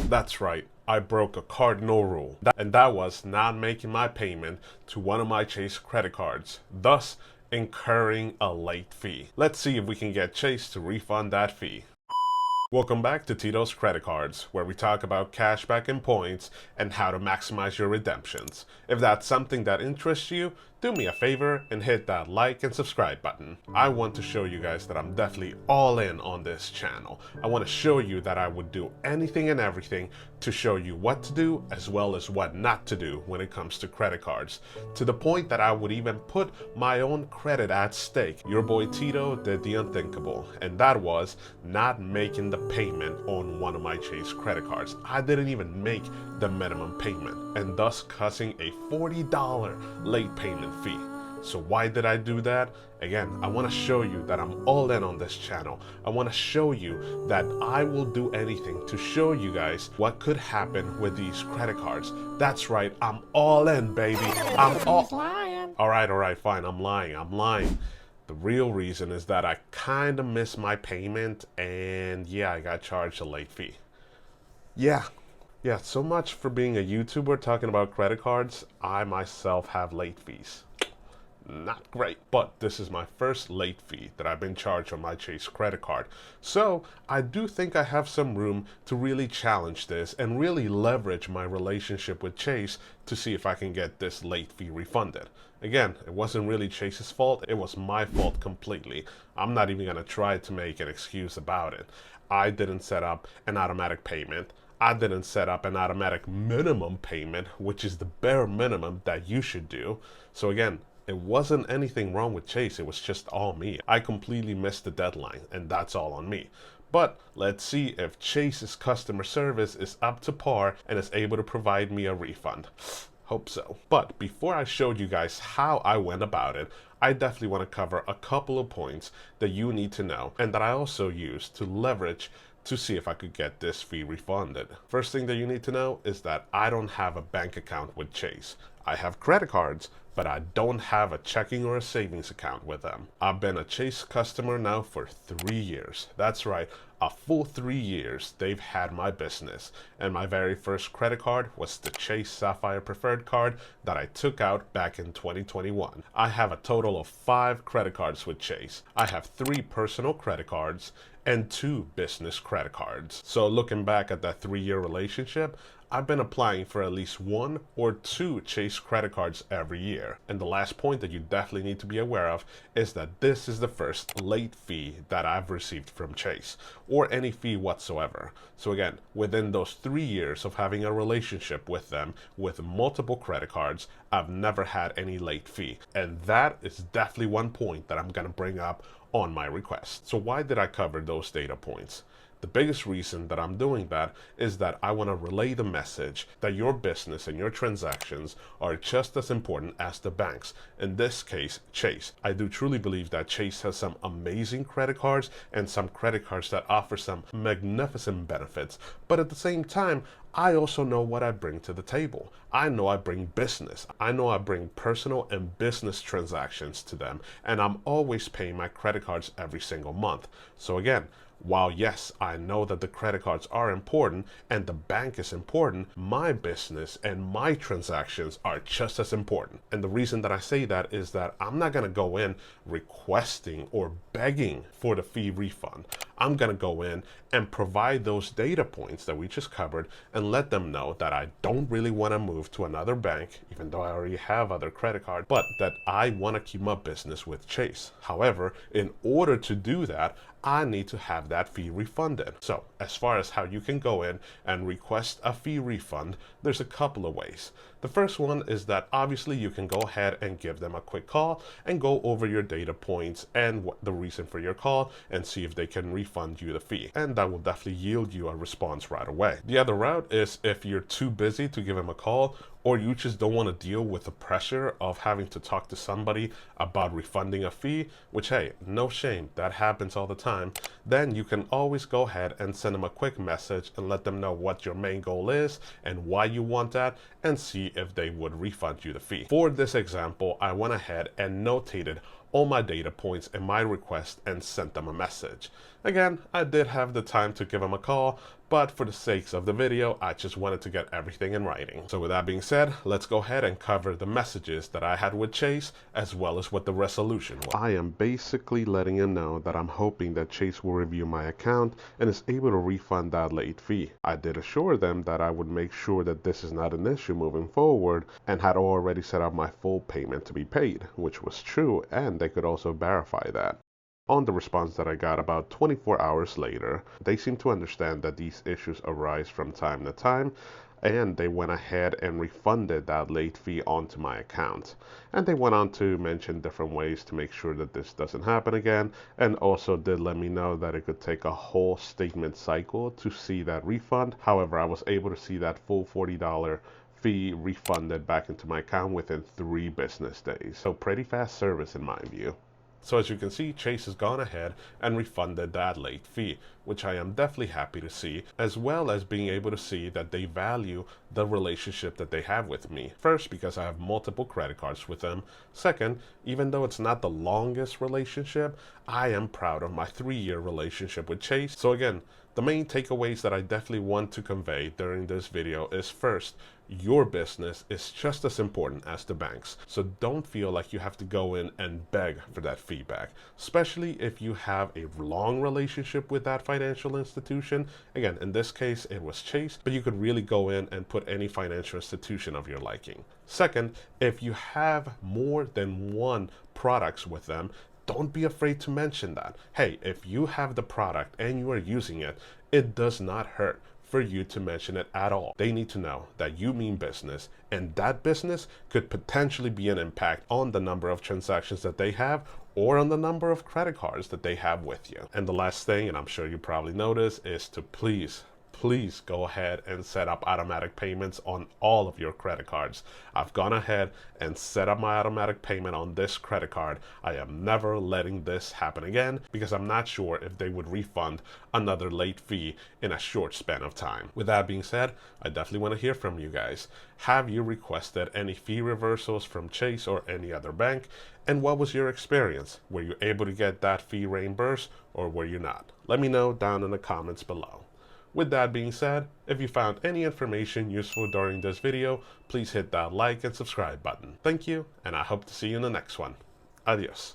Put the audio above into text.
That's right, I broke a cardinal rule, and that was not making my payment to one of my Chase credit cards, thus incurring a late fee. Let's see if we can get Chase to refund that fee. Welcome back to Tito's Credit Cards, where we talk about cashback and points and how to maximize your redemptions. If that's something that interests you, do me a favor and hit that like and subscribe button. I want to show you guys that I'm definitely all in on this channel. I want to show you that I would do anything and everything to show you what to do as well as what not to do when it comes to credit cards. To the point that I would even put my own credit at stake. Your boy Tito did the unthinkable, and that was not making the payment on one of my Chase credit cards. I didn't even make the minimum payment, and thus causing a $40 late payment fee. So why did I do that? Again, I want to show you that I'm all in on this channel. I want to show you that I will do anything to show you guys what could happen with these credit cards. That's right, I'm all in, baby. I'm all lying. All right, fine, I'm lying. The real reason is that I kind of missed my payment, and yeah, I got charged a late fee. Yeah, so much for being a YouTuber talking about credit cards. I myself have late fees. Not great, but this is my first late fee that I've been charged on my Chase credit card. So I do think I have some room to really challenge this and really leverage my relationship with Chase to see if I can get this late fee refunded. Again, it wasn't really Chase's fault, it was my fault completely. I'm not even gonna try to make an excuse about it. I didn't set up an automatic payment. I didn't set up an automatic minimum payment, which is the bare minimum that you should do. So again, it wasn't anything wrong with Chase, it was just all me. I completely missed the deadline, and that's all on me. But let's see if Chase's customer service is up to par and is able to provide me a refund. Hope so. But before I showed you guys how I went about it, I definitely want to cover a couple of points that you need to know and that I also use to leverage to see if I could get this fee refunded. First thing that you need to know is that I don't have a bank account with Chase. I have credit cards, but I don't have a checking or a savings account with them. I've been a Chase customer now for 3 years. That's right, a full 3 years they've had my business. And my very first credit card was the Chase Sapphire Preferred card that I took out back in 2021. I have a total of 5 credit cards with Chase. I have 3 personal credit cards and 2 business credit cards. So looking back at that 3-year relationship, I've been applying for at least 1 or 2 Chase credit cards every year. And the last point that you definitely need to be aware of is that this is the first late fee that I've received from Chase, or any fee whatsoever. So again, within those 3 years of having a relationship with them with multiple credit cards, I've never had any late fee. And that is definitely one point that I'm gonna bring up on my request. So why did I cover those data points? The biggest reason that I'm doing that is that I want to relay the message that your business and your transactions are just as important as the banks. In this case, Chase. I do truly believe that Chase has some amazing credit cards and some credit cards that offer some magnificent benefits. But at the same time, I also know what I bring to the table. I know I bring business. I know I bring personal and business transactions to them. And I'm always paying my credit cards every single month. So again, while yes, I know that the credit cards are important and the bank is important, my business and my transactions are just as important. And the reason that I say that is that I'm not going to go in requesting or begging for the fee refund. I'm going to go in and provide those data points that we just covered and let them know that I don't really want to move to another bank, even though I already have other credit cards, but that I want to keep my business with Chase. However, in order to do that, I need to have that fee refunded. So as far as how you can go in and request a fee refund, there's a couple of ways. The first one is that obviously you can go ahead and give them a quick call and go over your data points and the reason for your call and see if they can refund you the fee. And that will definitely yield you a response right away. The other route is if you're too busy to give them a call, or you just don't want to deal with the pressure of having to talk to somebody about refunding a fee, which hey, no shame, that happens all the time, then you can always go ahead and send them a quick message and let them know what your main goal is and why you want that, and see if they would refund you the fee. For this example, I went ahead and notated all my data points and my request and sent them a message. Again, I did have the time to give him a call, but for the sakes of the video, I just wanted to get everything in writing. So with that being said, let's go ahead and cover the messages that I had with Chase, as well as what the resolution was. I am basically letting him know that I'm hoping that Chase will review my account and is able to refund that late fee. I did assure them that I would make sure that this is not an issue moving forward, and had already set up my full payment to be paid, which was true, and they could also verify that. On the response that I got about 24 hours later, they seem to understand that these issues arise from time to time, and they went ahead and refunded that late fee onto my account. And they went on to mention different ways to make sure that this doesn't happen again, and also did let me know that it could take a whole statement cycle to see that refund. However, I was able to see that full $40 fee refunded back into my account within 3 business days. So pretty fast service in my view. So as you can see, Chase has gone ahead and refunded that late fee, which I am definitely happy to see, as well as being able to see that they value the relationship that they have with me. First, because I have multiple credit cards with them. Second, even though it's not the longest relationship, I am proud of my 3-year relationship with Chase. So again, the main takeaways that I definitely want to convey during this video is first, your business is just as important as the bank's. So don't feel like you have to go in and beg for that feedback, especially if you have a long relationship with that financial institution. Again, in this case, it was Chase, but you could really go in and put any financial institution of your liking. Second, if you have more than one products with them, don't be afraid to mention that. Hey, if you have the product and you are using it, it does not hurt for you to mention it at all. They need to know that you mean business, and that business could potentially be an impact on the number of transactions that they have or on the number of credit cards that they have with you. And the last thing, and I'm sure you probably noticed, is to please go ahead and set up automatic payments on all of your credit cards. I've gone ahead and set up my automatic payment on this credit card. I am never letting this happen again because I'm not sure if they would refund another late fee in a short span of time. With that being said, I definitely want to hear from you guys. Have you requested any fee reversals from Chase or any other bank? And what was your experience? Were you able to get that fee reimbursed or were you not? Let me know down in the comments below. With that being said, if you found any information useful during this video, please hit that like and subscribe button. Thank you, and I hope to see you in the next one. Adios.